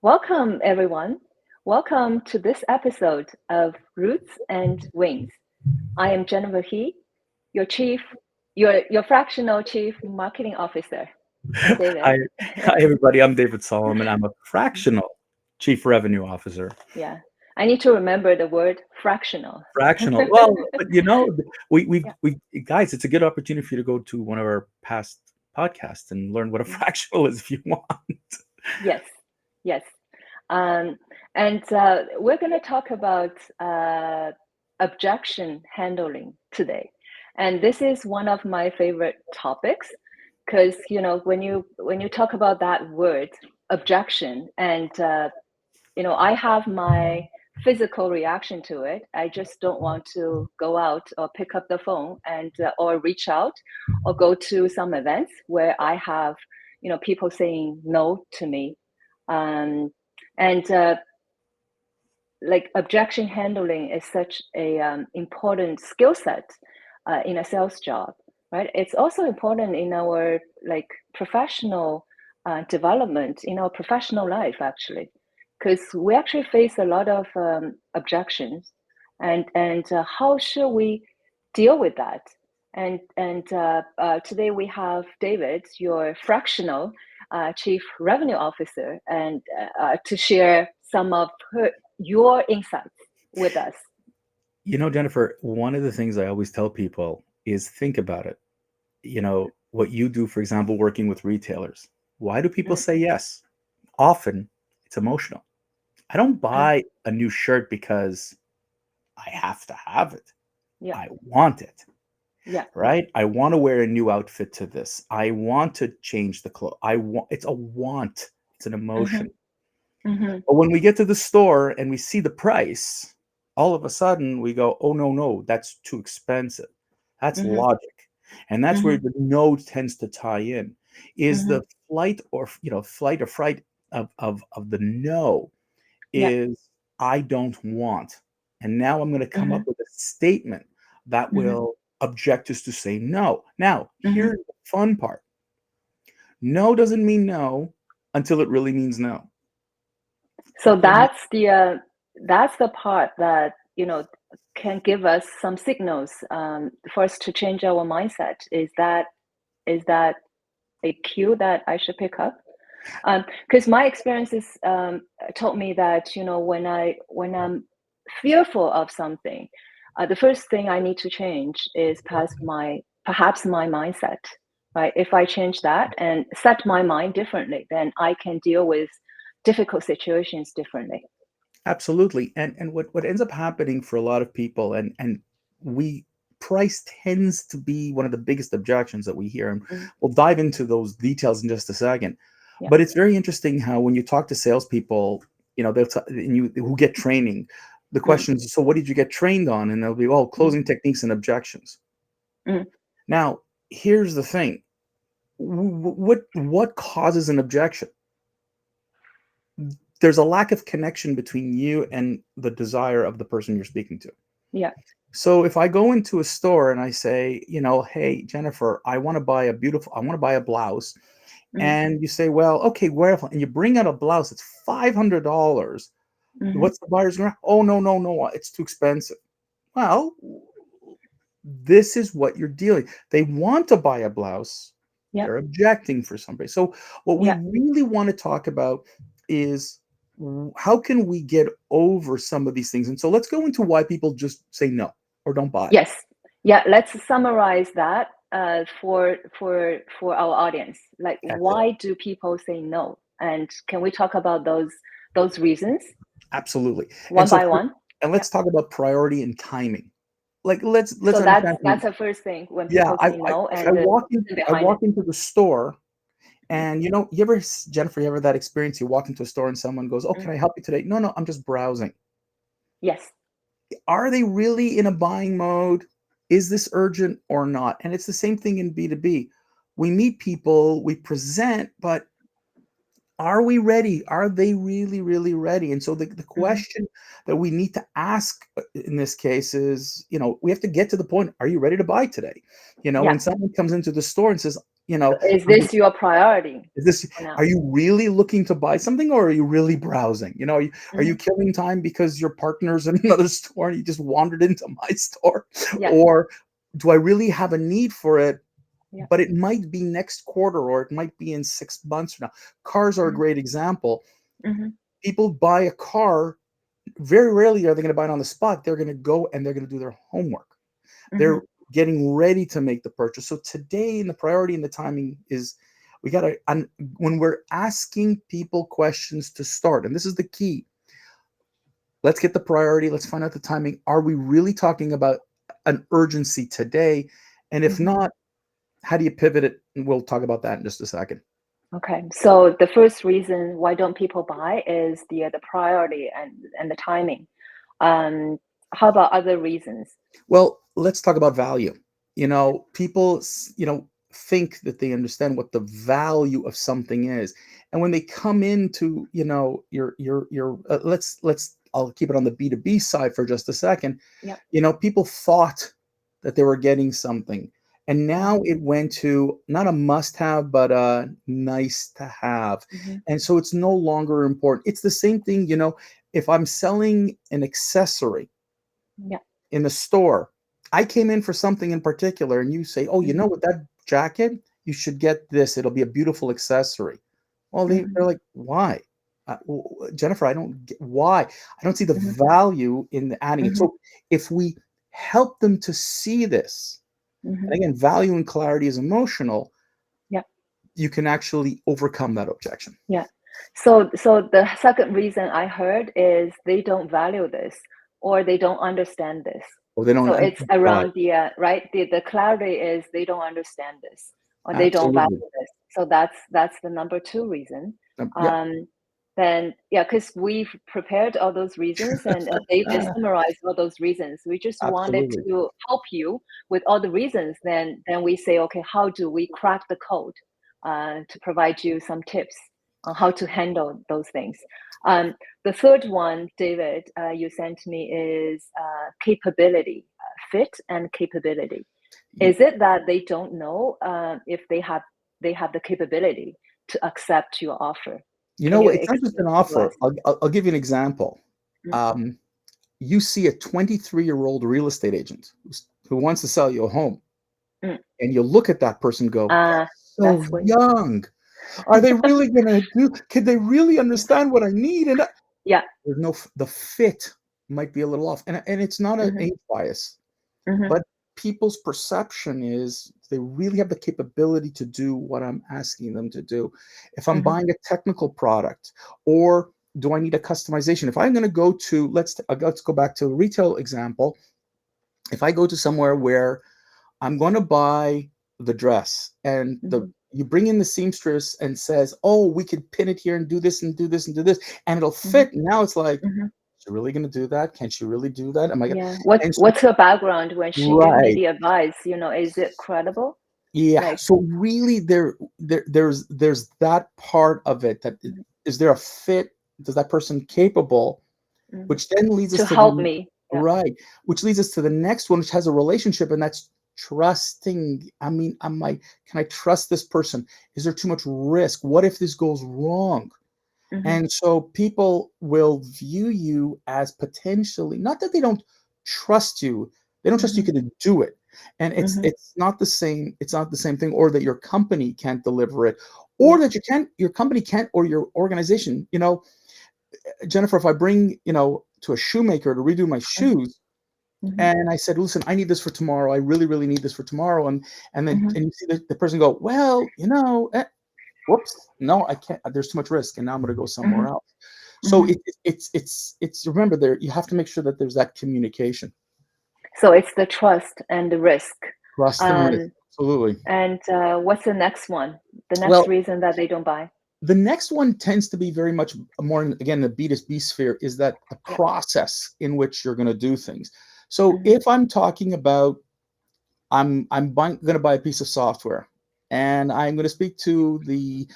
Welcome, everyone. Welcome to this episode of Roots and Wings. I am Jennifer He, your your fractional chief marketing officer. And David. Hi, hi, everybody. I'm David Solomon. I'm a fractional chief revenue officer. Yeah, I need to remember the word fractional. Fractional. Well, but we Yeah. we guys, it's a good opportunity for you to go to one of our past podcasts and learn what a Mm. fractional is if you want. Yes, yes. Um, and we're going to talk about objection handling today. And this is one of my favorite topics because when you talk about that word objection, and I have my physical reaction to it. I just don't want to go out or pick up the phone and or reach out or go to some events where I have people saying no to me. Um, and like objection handling is such a important skill set in a sales job, right? It's also important in our like professional development, in our professional life, actually, because we actually face a lot of objections, and how should we deal with that? And today we have David, your fractional chief revenue officer, and to share some of your insights with us. Jennifer, one of the things I always tell people is think about it. What you do, for example, working with retailers. Why do people Mm, say yes? Often it's emotional. I don't mm, buy a new shirt because I have to have it. yeah, I want it. yeah. Right? I want to wear a new outfit to this. I want to change the clothes. I want it's a want. It's an Mm-hmm, emotion. mm-hmm, But when we get to the store and we see the price, all of a sudden we go, "Oh no, that's too expensive." That's mm-hmm, logic. And that's where mm-hmm, the no tends to tie in. Is mm-hmm. the flight or fright of the no Yeah. is I don't want. And now I'm going to come Mm-hmm, up with a statement that mm-hmm, will object us to say no. Now, mm-hmm. here's the fun part. No doesn't mean no until it really means no. So Then that's the part that can give us some signals for us to change our mindset. Is that a cue that I should pick up? Because my experiences told me that when I'm fearful of something, the first thing I need to change is perhaps my mindset, right? If I change that and set my mind differently, then I can deal with difficult situations differently. absolutely. And what ends up happening for a lot of people and we price tends to be one of the biggest objections that we hear. And Mm, we'll dive into those details in just a second. yeah. But it's very interesting how when you talk to salespeople, and you who get training, the Mm, questions. So, what did you get trained on? And they'll be, "Oh, mm, closing techniques and objections." mm, Now, here's the thing: what causes an objection? There's a lack of connection between you and the desire of the person you're speaking to. yeah. So if I go into a store and I say, "Hey, Jennifer, I want to buy a blouse," Mm, and you say, "Well, okay, where?" And you bring out a blouse that's $500. mm-hmm, What's the buyer's going to? Oh, no, it's too expensive. Well, this is what you're dealing. They want to buy a blouse. yeah. They're objecting for somebody. So what we Yeah. really want to talk about is how can we get over some of these things? And so let's go into why people just say no or don't buy. Yes. Yeah. Let's summarize that for our audience. Like, That's it. why do people say no? And can we talk about those reasons Absolutely. And one so by one? Yeah. let's talk about priority and timing. Like let's So that's understand. that's the first thing when Yeah, people say no, if and the reason I behind it. walk into the store. Mm, And you ever, Jennifer, you ever that experience? You walk into a store and someone goes, "Oh, mm. can I help you today?" No, I'm just browsing. Yes. Are they really in a buying mode? Is this urgent or not? And it's the same thing in B2B. We meet people, we present, but are we ready? Are they really, really ready? And so the Hmm. question that we need to ask in this case is, we have to get to the point, are you ready to buy today? Yeah. When someone comes into the store and says, You know, Is are you this your priority is this for now? are you really looking to buy something, or are you really browsing? You know, are you Hmm. killing time because your partner's in another store and you just wandered into my store? Yeah, Or do I really have a need for it? yeah. But it might be next quarter, or it might be in 6 months from now. Cars are a great example. Mm-hmm. People buy a car. Very rarely are they going to buy it on the spot. They're going to go and they're going to do their homework. Mm-hmm. They're getting ready to make the purchase. So today, and the priority and the timing is, we got to, when we're asking people questions to start, and this is the key, let's get the priority, let's find out the timing. Are we really talking about an urgency today? And if Mm-hmm. not, how do you pivot it? And we'll talk about that in just a second. Okay, so the first reason why don't people buy is the priority and the timing. Um, how about other reasons? Well, let's talk about value. People, think that they understand what the value of something is, and when they come into, your I'll keep it on the B2B side for just a second. Yeah. People thought that they were getting something, and Uh-huh. now it went to not a must-have, but a nice to have, Hmm. and so it's no longer important. It's the same thing, if I'm selling an accessory Yeah. in the store. I came in for something in particular, and you say, "Oh, Hmm. with that jacket, you should get this. It'll be a beautiful accessory." Well, they're Hmm. like, "Why?" Jennifer, I don't get why. I don't see the Hmm. value in adding it. Hmm. So if we help them to see this, Hmm. and again, value and clarity is emotional, Yeah. you can actually overcome that objection. Yeah. So the second reason I heard is they don't value this or they don't understand this. Or they don't. So it's Right. around right. The clarity is they don't understand this or they don't value Absolutely. this. So that's the number two reason. Yep. Um, then yeah, because we've prepared all those reasons and David summarized all those reasons. We just wanted Absolutely. to help you with all the reasons. Then we say, okay, how do we crack the code to provide you some tips on how to handle those things. The third one, David, you sent me is capability, fit and capability. Y- Is it that they don't know if they have the capability to accept your offer? Can you It's not just explain an to us? offer. I'll give you an example. Mm. Um, you see a 23-year-old real estate agent who wants to sell you a home, Mm. and you look at that person and go, so That's what. young. Are they really going to do? Could they really understand what I need? And Yeah. there's the fit might be a little off, and it's not an Hmm. age bias, Hmm. but people's perception is they really have the capability to do what I'm asking them to do. If I'm Hmm. buying a technical product, or do I need a customization? If I'm going to go to, let's go back to a retail example. If I go to somewhere where I'm going to buy the dress, and the Hmm. you bring in the seamstress and says, "Oh, we could pin it here and do this and do this and do this, and it'll Hmm. fit." Now it's like, Hmm. "Is she really going to do that? Can she really do that?" Am I going? Yeah. What's And so, what's her background when she gave me right, the advice? Is it credible? yeah. Like. So really, there's that part of it. That is there a fit? Does that person capable? Mhm. Which then leads us To to help the me. Yeah. right, which leads us to the next one, which has a relationship, and that's trusting. I mean, can I trust this person? Is there too much risk? What if this goes wrong? Mhm. And so people will view you as potentially, not that they don't trust you, they don't trust you Mhm. can do it. And it's Mhm. it's not the same, it's not the same thing, or that your company can't deliver it, or Yeah. that your company can't, or your organization, Jennifer, if I bring, to a shoemaker to redo my Mhm. shoes, Mhm. and I said, "Listen, I need this for tomorrow. I really, really need this for tomorrow." And then Mhm. and you see the person go, "Well, whoops, no, I can't. There's too much risk, and now I'm going to go somewhere Mhm. else." So Mhm. it's remember, there you have to make sure that there's that communication, So it's the trust and the risk. trust and risk. Um, Absolutely. and what's the next one? The next Well, reason that they don't buy? the next one tends to be very much more again, the B2B sphere, is that the Yeah. process in which you're going to do things. So Mhm. if I'm talking about, I'm going to buy a piece of software, and I'm going to speak to the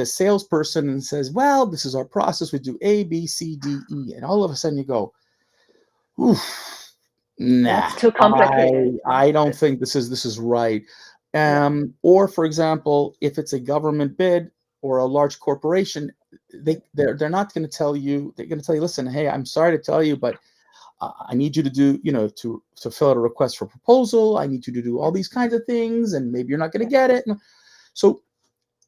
salesperson, and says, "Well, this is our process. We do A, B, C, D, E," and all of a sudden you go, "Oof, nah, That's too I complicated. Yeah. I don't think this is right." Yeah. Or, for example, if it's a government bid or a large corporation, they're not going to tell you. They're going to tell you, listen, hey, I'm sorry to tell you, but I need you to do, to fill out a request for proposal. I need you to do all Yeah. these kinds of things, and maybe you're not going Yeah. to get it. So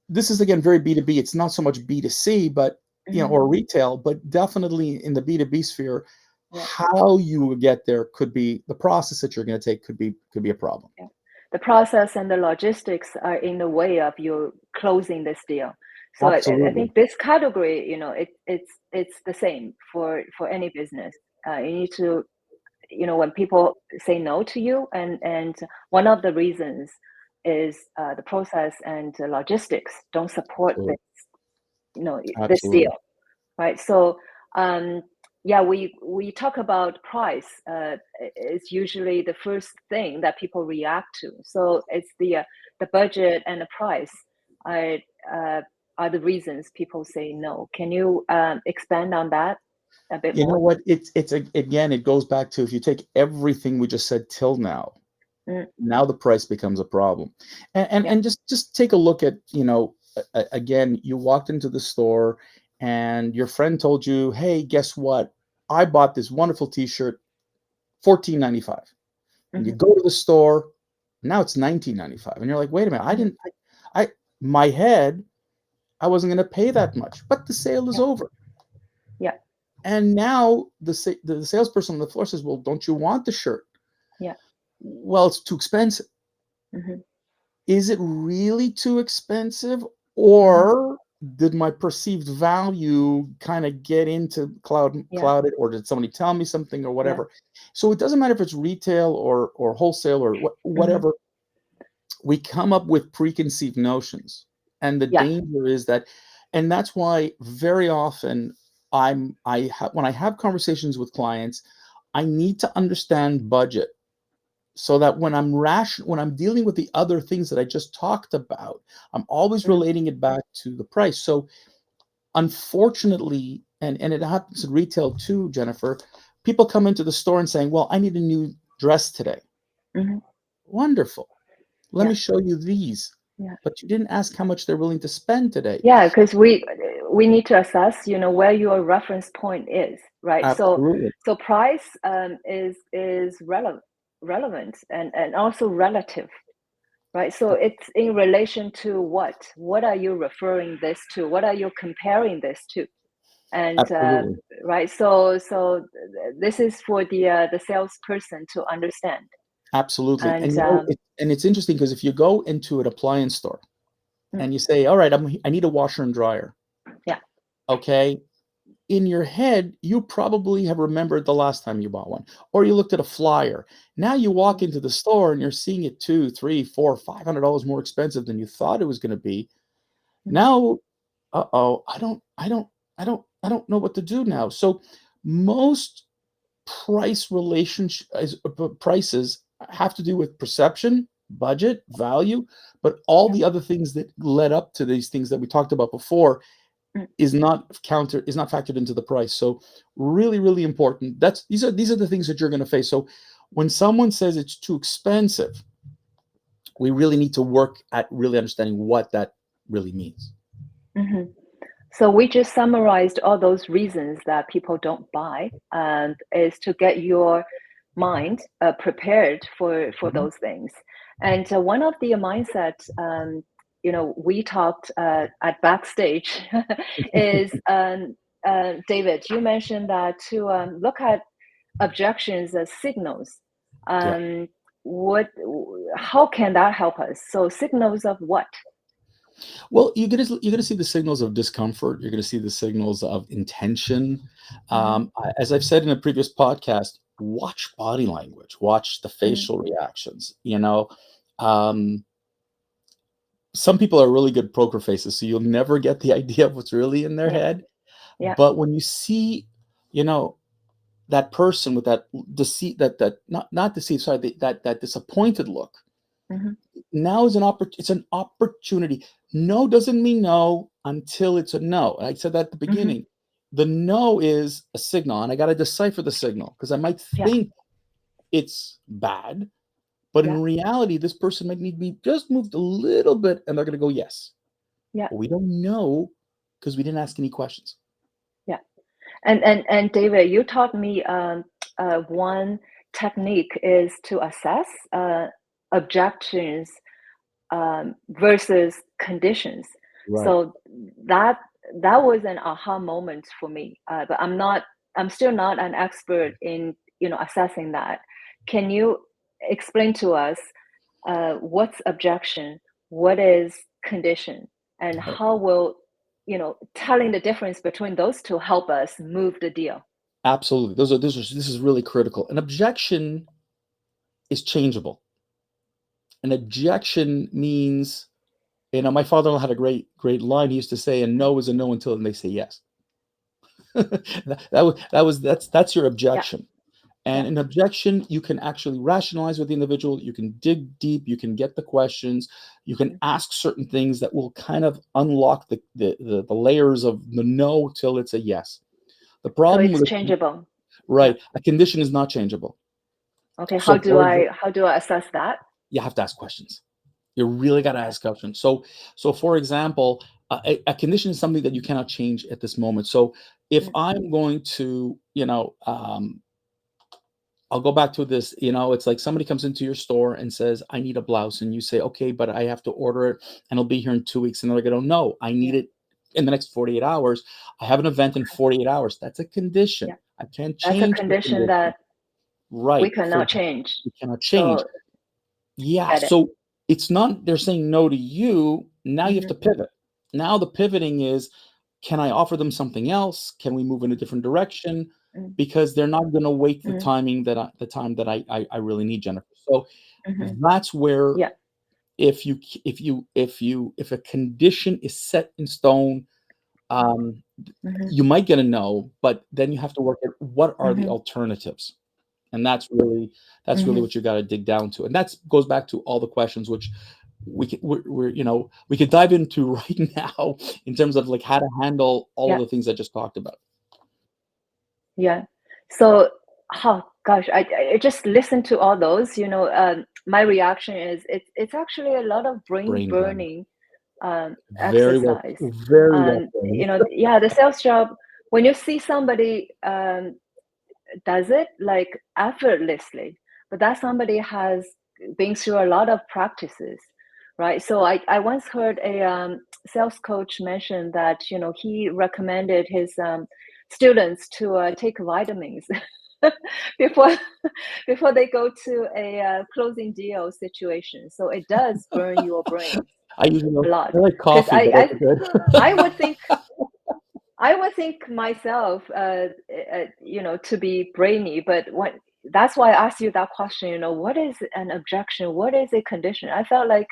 this is again very B2B. It's not so much B2C, but Hmm. or retail, but definitely in the B2B sphere, Yeah. how you will get there could be the process that you're going to take could be a problem. Yeah. The process and the logistics are in the way of you closing this deal. So I Absolutely. think this category, it's the same for any business. You need to, when people say no to you, and one of the reasons is the process and the logistics don't support Absolutely. this, this Absolutely. deal, right? So um, yeah, we talk about price. It's usually the first thing that people react to. So it's the budget and the price are uh, are the reasons people say no. Can you expand on that a bit You know more? what? Again, it goes back to if you take everything we just said till now, Mm, now the price becomes a problem. yeah. And just take a look at, again, you walked into the store and your friend told you, hey, guess what? I bought this wonderful t-shirt, 14.95. And you Hmm. go to the store, now it's 19.95. And you're like, wait a minute, I Hmm. didn't I my head, I wasn't going to pay that much, but the sale is Yeah. over. Yeah. And now the salesperson on the floor says, well, don't you want the shirt? Yeah. Well, it's too expensive. Hmm. Is it really too expensive? Hmm. Or did my perceived value kind of get into Yeah. clouded, or did somebody tell me something or Yeah. whatever? So it doesn't matter if it's retail or wholesale or Hmm. whatever. We come up with preconceived notions. And the Yeah. danger is that, and that's why very often when I have conversations with clients, I need to understand budget so that when I'm dealing with the other things that I just talked about, I'm always Mm, relating it back to the price. So unfortunately, and it happens in retail too, Jennifer, people come into the store and saying, well, I need a new dress today. hmm. Wonderful. Let Yeah. me show you these. Yeah. But you didn't ask how much they're willing to spend today. Yeah, because we need to assess, where your reference point is, right? So Absolutely. price is relevant and also relative, right? So it's in relation to what? What are you referring this to? What are you comparing this to? And Absolutely. right, so this is for the salesperson to understand. Absolutely. And And and it's interesting because if you go into an appliance store mm, and you say, all right, I need a washer and dryer. yeah. Okay. In your head, you probably have remembered the last time you bought one, or you looked at a flyer. Now you walk Mm, into the store and you're seeing it two, three, four, $500 more expensive than you thought it was going to be. mm, Now, I don't know what to do now. So most prices have to do with perception, budget, value, but all yeah. the other things that led up to these things that we talked about before Mm, is not factored into the price. So really, really important. These are the things that you're going to face. So when someone says it's too expensive, we really need to work at really understanding what that really means. mhm. So we just summarized all those reasons that people don't buy, and is to get your mind prepared for Mhm. those things. And one of the mindset, we talked at backstage is David. You mentioned that to look at objections as signals. Yeah. Um, what? How can that help us? So signals of what? Well, you're gonna see the signals of discomfort. You're gonna see the signals of intention. Hmm. As I've said in a previous podcast, watch body language, watch the Mm, facial reactions. Um, some people are really good poker faces, so you'll never get the idea of what's really in their yeah. head. Yeah. But when you see, you know, that person with that deceit, that not deceit, sorry, that disappointed look, Hmm. now is it's an opportunity. No doesn't mean no until it's a no. And I said that at the Hmm. beginning. The no is a signal, and I got to decipher the signal because I might Yeah. think it's bad, But Yeah. in reality, this person might need to be just moved a little bit and they're going to go yes. Yeah. But we don't know because we didn't ask any questions. Yeah. And David, you taught me one technique is to assess objections versus conditions. Right. So that that was an aha moment for me. But I'm still not an expert in assessing that. Can you explain to us what's objection, what is condition, and Right. how will telling the difference between those two help us move the deal? Absolutely. This is really critical. An objection is changeable. An objection means, my father-in-law had a great line. He used to say, "A no is a no until they say yes." That's your Yeah, objection. And yeah. an objection, you can actually rationalize with the individual. You can dig deep. You can get the questions. You can Mhm. ask certain things that will kind of unlock the layers of the no till it's a yes. The So problem it's with changeable. Yeah. right, a condition is not changeable. Okay. So, for example, How do I assess that? you have to ask questions. You really got to Okay. ask questions. So for example, a condition is something that you cannot change at this moment. So if Mm, I'm going to, I'll go back to this, it's like somebody comes into your store and says, I need a blouse. And you say, okay, but I have to order it and it'll be here in 2 weeks. And they're going to, no, I need yeah. it in the next 48 hours. I have an event in 48 hours. That's a condition. Yeah. I can't That's a change the condition condition. that we Right. cannot change. We cannot change. So Yeah. get it. So it's not, they're saying no to you. Now you have Hmm. to pivot. Now the pivoting is, can I offer them something else? Can we move in a different direction? Hmm. Because they're not going to wait Hmm. the time that I really need, Jennifer. So Hmm. that's where, Yeah. if a condition is set in stone, um, Hmm. you might get a no, but then you have to work at what are the Hmm. alternatives, and that's really Hmm. what you got to dig down to, and that goes back to all the questions which we could dive into right now in terms of like how to handle all of Yeah. the things I just talked about. Yeah. So, oh gosh, I just listened to all those. My reaction is it's actually a lot of brain Brain burn. burning exercise. Very well framed. Yeah, the sales job. When you see somebody does it like effortlessly, but that somebody has been through a lot of practices, right? So I once heard a sales coach mention that he recommended his students to take vitamins before before they go to a closing deal situation. So it does burn your brain I usually a lot I like because coffee, but that's good. I would think myself, to be brainy, but that's why I asked you that question, what is an objection? What is a condition? I felt like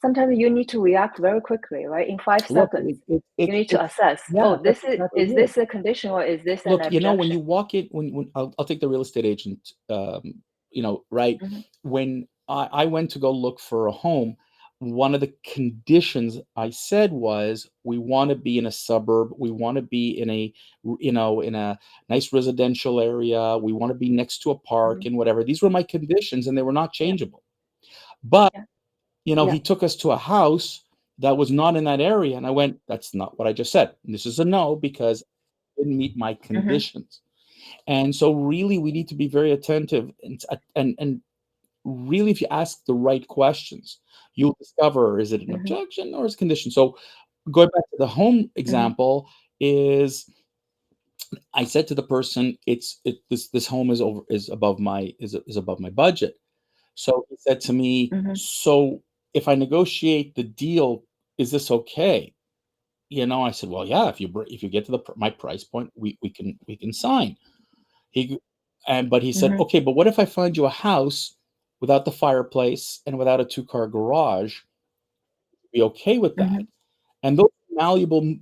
sometimes you need to react very quickly, right? In five Look, seconds, you need to it's assess, yeah, oh, that's exactly is it. this a condition or is this an Look, when you objection? walk in, when I'll take the real estate agent, right? Hmm. When I went to go look for a home, one of the conditions I said was, we want to be in a suburb, we want to be in a nice residential area, we want to be next to a park Hmm. and whatever. These were my conditions, and they were not Yeah, changeable. But yeah, yeah. he took us to a house that was not in that area, and I went, that's not what I just said. And this is a no because it didn't meet my Hmm. conditions. And so really we need to be very attentive, and really, if you ask the right questions, you'll discover, is it an Hmm. objection or is it a condition? So going back to the home Hmm. example, is I said to the person, this home is above my budget. So he said to me, Hmm. so if I negotiate the deal, is this okay? I said, well, yeah, if you get to my price point, we can sign. He but he said, Hmm. okay, but what if I find you a house without the fireplace and without a two-car garage? Be okay with that? Hmm. And those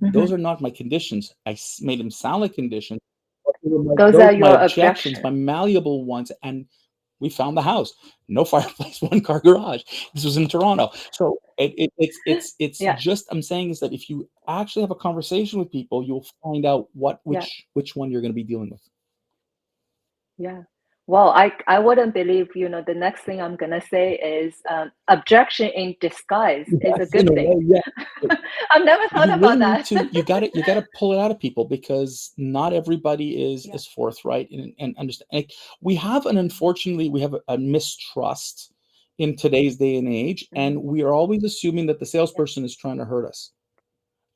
Hmm. are not my conditions. Made them sound like conditions, but Those those are are my your objections, my objection. malleable ones. And we found the house, no fireplace, one-car garage. This was in Toronto. So it's Yeah, just, I'm saying is that if you actually have a conversation with people, you'll find out yeah, which one you're going to be dealing with. yeah. Well, I wouldn't believe, the next thing I'm gonna say is objection in disguise is a Yes, in good a thing. way, yeah. I've never thought You about really need that. to you gotta pull it out of people because not everybody is Yeah. forthright and understand. Like, we have an unfortunately we have a mistrust in today's day and age, Hmm. and we are always assuming that the Yeah. salesperson is trying to hurt us.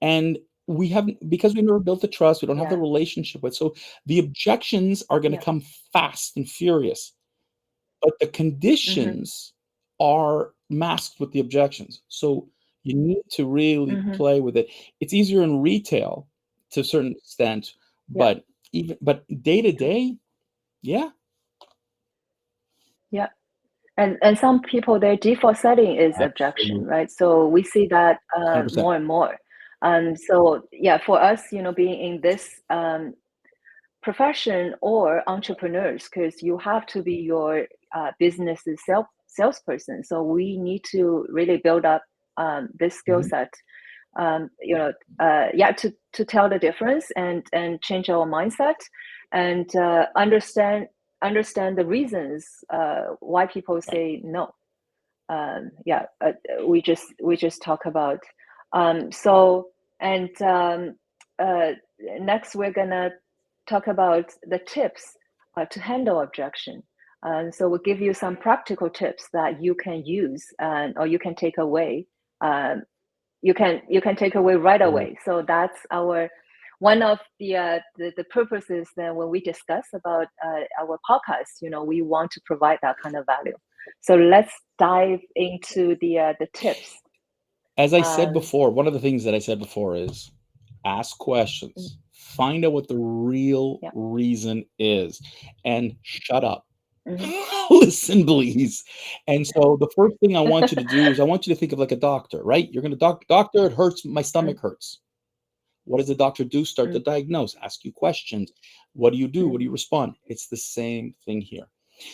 And we haven't, because we never built the trust, we don't have the Yeah. relationship with. So the objections are going to Yeah. come fast and furious, but the Hmm. conditions are masked with the objections. So you need to really Hmm. play with it. It's easier in retail to a certain extent, Yeah. but day to True. day, yeah, Yeah. And some people, their default setting is objection, absolutely, right? So we see that 100%. more and more. So yeah, for us, being in this profession or entrepreneurs, because you have to be your business's salesperson. So we need to really build up this skill Mhm. set. Yeah, to tell the difference and change our mindset and understand the reasons why people Right. say no. Yeah, we just talk about. So and uh, next we're gonna talk about the tips to handle objection. So we'll give you some practical tips that you can use or you can take away. Um, you can take away right Right. away. So that's our one of the purposes that when we discuss about our podcast, we want to provide that kind of value. So let's dive into the tips. As I said Um, before, one of the things that I said before is ask mm, questions, find out what the real yeah. reason is, and shut up. Hmm. Listen, please. And so the first thing I want you to do is I want you to think of like a doctor, right? You're going to doctor, it hurts, my stomach hurts. What does the doctor do? Start to diagnose, ask you questions. What do you do? What do you respond? It's the same thing here.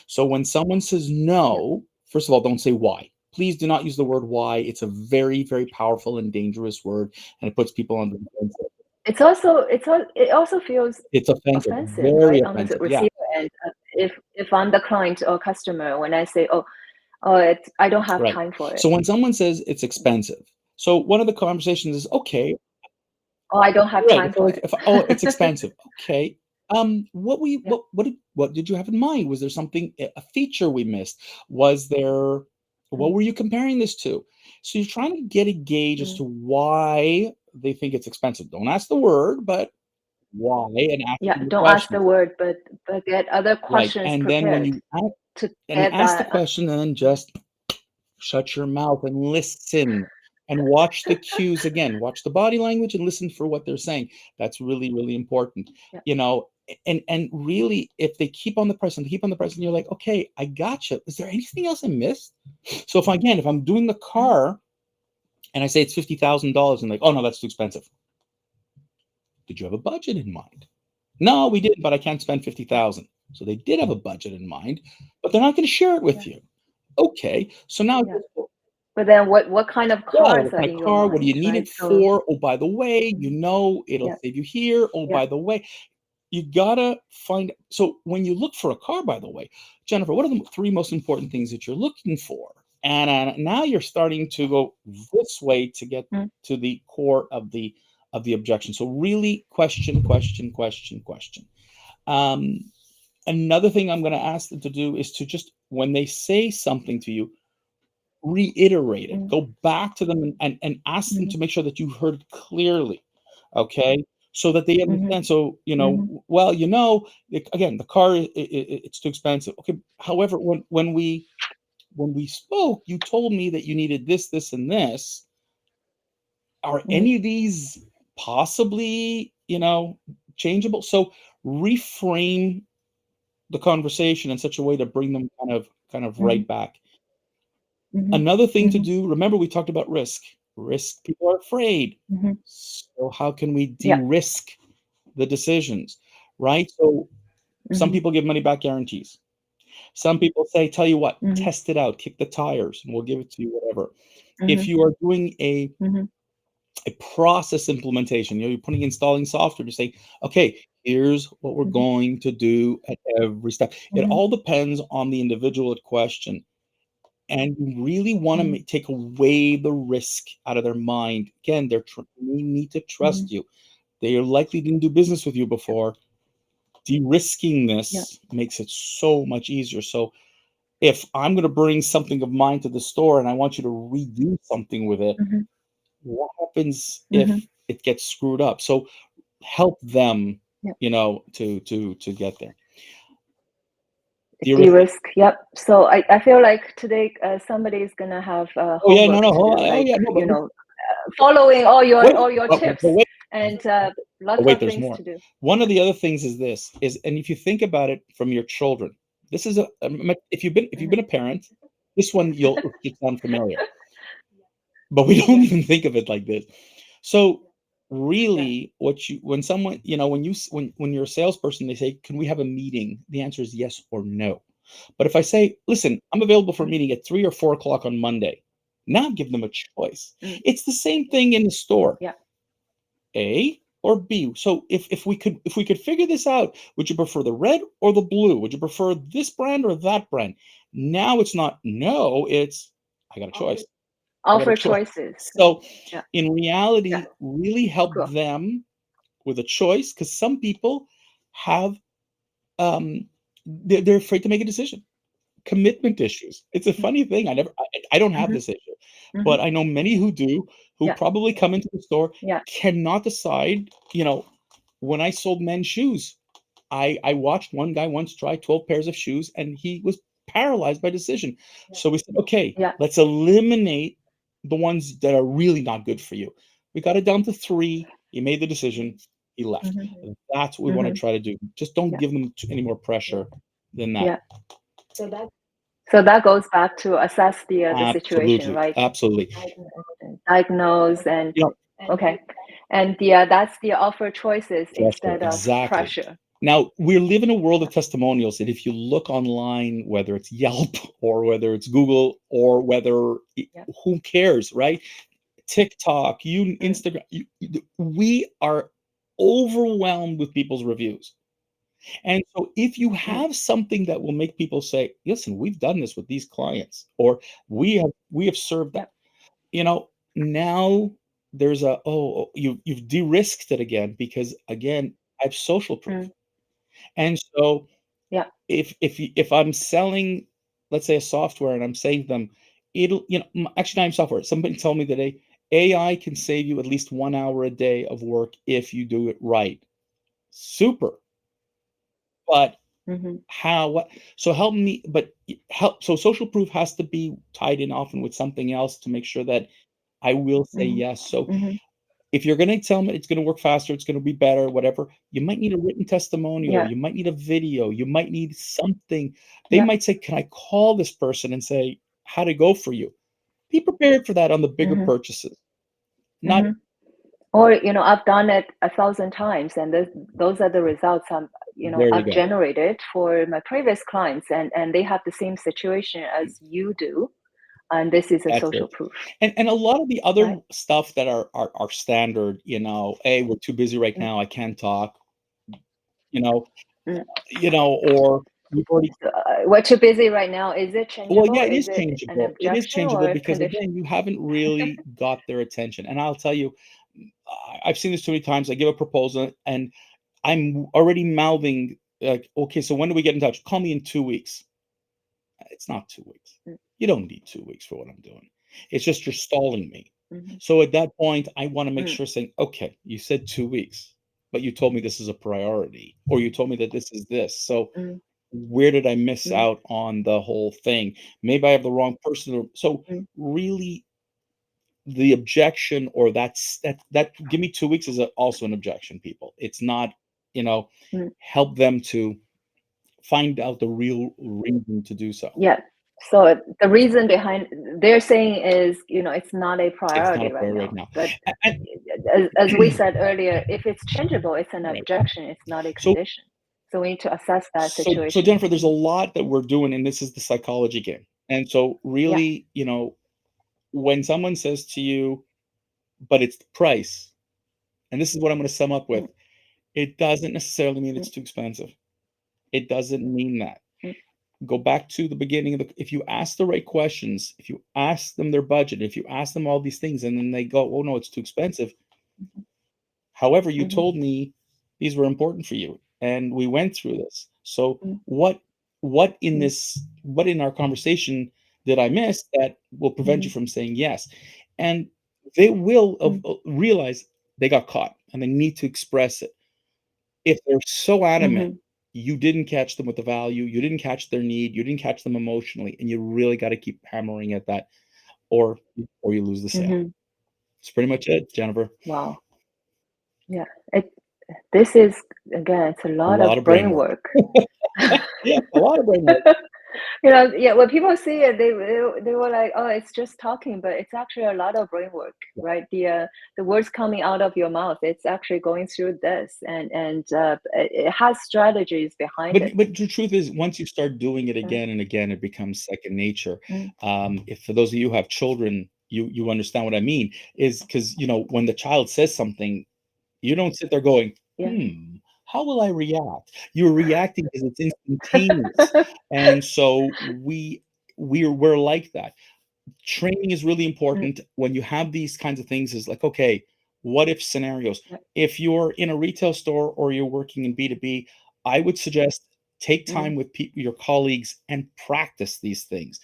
So when someone says Yeah. no, first of all, don't say why. Please do not use the word why. It's a very, very powerful and dangerous word, and it puts people on the defensive. It also feels It's offensive, offensive, very right, on the offensive. Yeah, receiver end. If I'm the client or customer, when I say, oh, I don't have right. time for it. So when someone says it's expensive, so one of the conversations is okay, Oh, I don't have right. time So for like, it. if oh, it's expensive. Okay. Yeah. What did you have in mind? Was there something a feature we missed? Was there what Mm, were you comparing this to? So you're trying to get a gauge as mm. to why they think it's expensive. Don't ask the word, but why, and ask Yeah, them the don't ask the questions. word, but get other Right. questions prepared to And you get ask the that. question and then just shut your mouth and listen and watch the cues again. Watch the body language and listen for what they're saying. That's really, really important. Yeah. You know, and really, if they keep on the press and keep on the press, and you're like, okay, I gotcha. Is there anything else I missed? So if I'm doing the Mhm. car and I say it's $50,000, and like, oh no, that's too expensive. Did you have a budget in mind? No, we didn't, but I can't spend Yeah. 50,000. So they did have a budget in mind, but they're not going to share it Yeah. with you. Okay, so now Yeah. But then what kind of yeah, cars what are kind of in your car? What do you mind, need right? it So for? Oh, by the way, mhm. it'll Yeah. save you here. Oh, Yeah. by the way, you gotta find. So when you look for a car, by the way, Jennifer, what are the three most important things that you're looking for? And now you're starting to go this way to get Mm, to the core of the objection. So really, question, question, question, question. Um, Another thing I'm going to ask them to do is to just when they say something to you, reiterate it. mm, Go back to them and ask them mhm, to make sure that you heard clearly, okay? So that they mhm, understand. So, mhm, well, again, the car it's too expensive. Okay. However, when we spoke, you told me that you needed this, this, and this. Are mhm, any of these possibly, changeable? So reframe the conversation in such a way to bring them kind of mhm, right back. mhm, Another thing to mhm, do, remember we talked about risk. Risk, people are afraid. mhm. So how can we Yeah. de-risk the decisions, right? So some Mhm, people give money back guarantees. Some people say, tell you what, mhm, test it out, kick the tires, and we'll give it to you, whatever. If mhm, you are doing a mhm, a process implementation. You're installing software to say, okay, here's what we're going to do at every step. It all depends on the individual at question. And you really want to take away the risk out of their mind. Again, they need to trust you. They are likely didn't do business with you before. De-risking this makes it so much easier. So if I'm going to bring something of mine to the store and I want you to redo something with it, what happens if it gets screwed up? So help them, to get there. De-risk. Yep. So I feel like today somebody is gonna have homework to do, like following all your tips, and lots of there's things more. to do. One of the other things is and if you think about it from your children, this is if you've been a parent, this one it sound familiar, but we don't even think of it like this. So really, when someone, when you're a salesperson, they say, "Can we have a meeting?" The answer is yes or no. But if I say, "Listen, I'm available for a meeting at 3 or 4 o'clock on Monday," now give them a choice. It's the same thing in the store. Yeah. A or B. So if we could figure this out, would you prefer the red or the blue? Would you prefer this brand or that brand? Now it's not no, it's I got a choice. Offer choices. So in reality, really help Cool. them with a choice, because some people have they're afraid to make a decision. Commitment issues. It's a funny thing. I don't have this issue, but I know many who do, who probably come into the store, cannot decide. When I sold men's shoes, I watched one guy once try 12 pairs of shoes and he was paralyzed by decision. So we said, okay, let's eliminate the ones that are really not good for you. We got it down to 3. He made the decision. He left. That's what we want to try to do. Just don't give them any more pressure than that. Yeah. So that goes back to assess the situation, right? Absolutely. Diagnose and okay, and that's the offer choices instead of pressure. Now, we live in a world of testimonials, and if you look online, whether it's Yelp or whether it's Google or whether who cares, right? TikTok, Instagram, we are overwhelmed with people's reviews. And so if you have something that will make people say, listen, we've done this with these clients, or we have served that, now there's you've de-risked it again, because again, I have social proof. And so if I'm selling, let's say, a software, and I'm saying to them, it'll, actually not even software. Somebody told me today, AI can save you at least 1 hour a day of work if you do it right. Super. But what? So help me, but so social proof has to be tied in often with something else to make sure that I will say yes. So if you're going to tell me it's going to work faster, it's going to be better, whatever, you might need a written testimonial. You might need a video. You might need something. They might say, can I call this person and say, how'd it go for you? Be prepared for that on the bigger purchases. Not Or I've done it 1,000 times, and those are the results I've generated for my previous clients, and they have the same situation as you do, and this is a social proof. And a lot of the other stuff that are standard, hey, we're too busy right now, I can't talk, or we've already. We're too busy right now. Is it changeable? Well, yeah, it is An changeable. It is objection changeable or a because condition? again, you haven't really got their attention. And I'll tell you, I've seen this too many times. I give a proposal and I'm already mouthing like, okay, so when do we get in touch? Call me in 2 weeks. It's not 2 weeks. You don't need 2 weeks for what I'm doing. It's just you're stalling me. So at that point, I want to make sure saying, okay, you said 2 weeks, but you told me this is a priority, or you told me that this is this. So where did I miss out on the whole thing? Maybe I have the wrong person. So really, the objection, or that give me 2 weeks is also an objection, people. It's not, help them to find out the real reason to do so. Yeah. So the reason behind they're saying is, it's not a priority right now. But as we said earlier, if it's changeable, it's an objection. It's not a condition. So we need to assess that situation. So Jennifer, there's a lot that we're doing, and this is the psychology game. And so really, when someone says to you, but it's the price. And this is what I'm going to sum up with. mm, It doesn't necessarily mean mm, it's too expensive. It doesn't mean that. mm, Go back to the beginning of if you ask the right questions, if you ask them their budget, if you ask them all these things, and then they go, oh no, it's too expensive. However, you mhm, told me these were important for you, and we went through this. So mm, what in mm, this what in our conversation did I miss that will prevent you mhm, from saying yes? And they will mm, realize they got caught and they need to express it. If they're so adamant, mhm, you didn't catch them with the value, you didn't catch their need, you didn't catch them emotionally, and you really got to keep hammering at that, or you lose the sale. mhm. It's pretty much it, Jennifer. Wow. Yeah. This is, again, it's a A lot lot of of brain brain work. work. Yeah, a lot of brain work. Yeah, when people see it, they were like, "Oh, it's just talking," but it's actually a lot of brain work, right? The words coming out of your mouth, it's actually going through this, and it has strategies behind it. But the truth is, once you start doing it Mm, again and again, it becomes second nature. mm, If for those of you who have children, you understand what I mean. Is because when the child says something, you don't sit there going, yeah. how will I react? You're reacting because it's instantaneous, and so we're like that. Training is really Mm, important when you have these kinds of things. Is like, okay, what if scenarios? yeah. If you're in a retail store or you're working in B2B, I would suggest take Mm, time with people, your colleagues, and practice these things.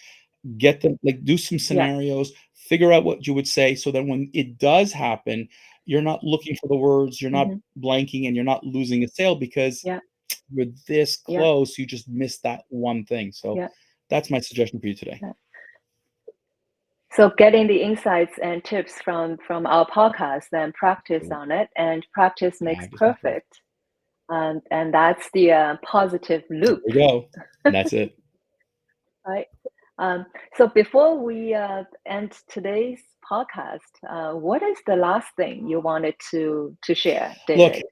Get them, like, do some yeah. scenarios, figure out what you would say, so that when it does happen, you're not looking for the words, you're not Hmm. blanking, and you're not losing a sale because Yeah. you're this Yeah. close, you just missed that one thing. So Yeah. that's my suggestion for you today. Yeah. So getting the insights and tips from our podcast, then practice on it, and practice makes Practice and practice. perfect. And that's the positive There loop, we go. That's it. right? So before we end today's podcast, what is the last thing you wanted to share, Look, David?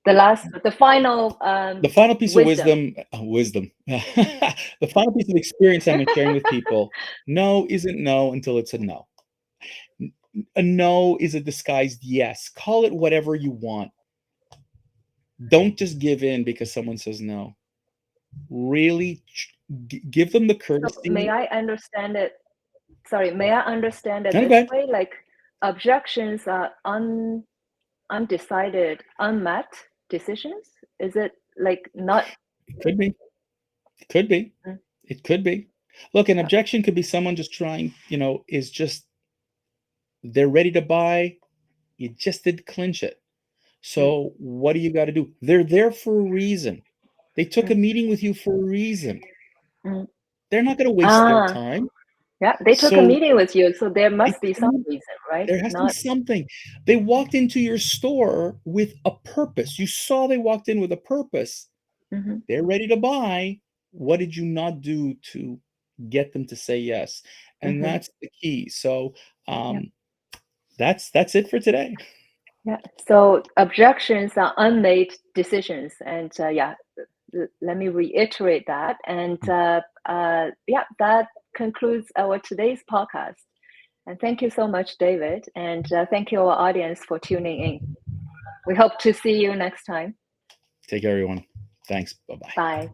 The final the final piece of wisdom. wisdom. The final piece of experience I'm sharing with people: no isn't no until it's a no. A no is a disguised yes. Call it whatever you want. Don't just give in because someone says no. Really give them the So may courtesy. I understand it? Sorry, may I understand it this Okay, way? Like objections are undecided, unmet decisions? Is it like not? it could be. It could be. Mm, It could be. Look, an uh, objection could be someone just trying, is just they're ready to buy. You just did clinch it. mm, So what do you got to do? They're there for a reason. They took a mm, meeting with you for a reason. mm. They're not going to waste their Ah, time. yeah, they took a So meeting with you, so there they must be took a some meeting. reason, right? There has to be Not. something. They walked into your store with a purpose. You saw they walked in with a purpose. Mhm, They're ready to buy. What did you not do to get them to say yes? And mhm, that's the key. So yeah, um, that's it for today. yeah. So objections are unmade decisions, and yeah, let me reiterate that. And yeah, that concludes our today's podcast. And thank you so much, David, and thank you, our audience, for tuning in. We hope to see you next time. Take care, everyone. Thanks. Bye bye. Bye.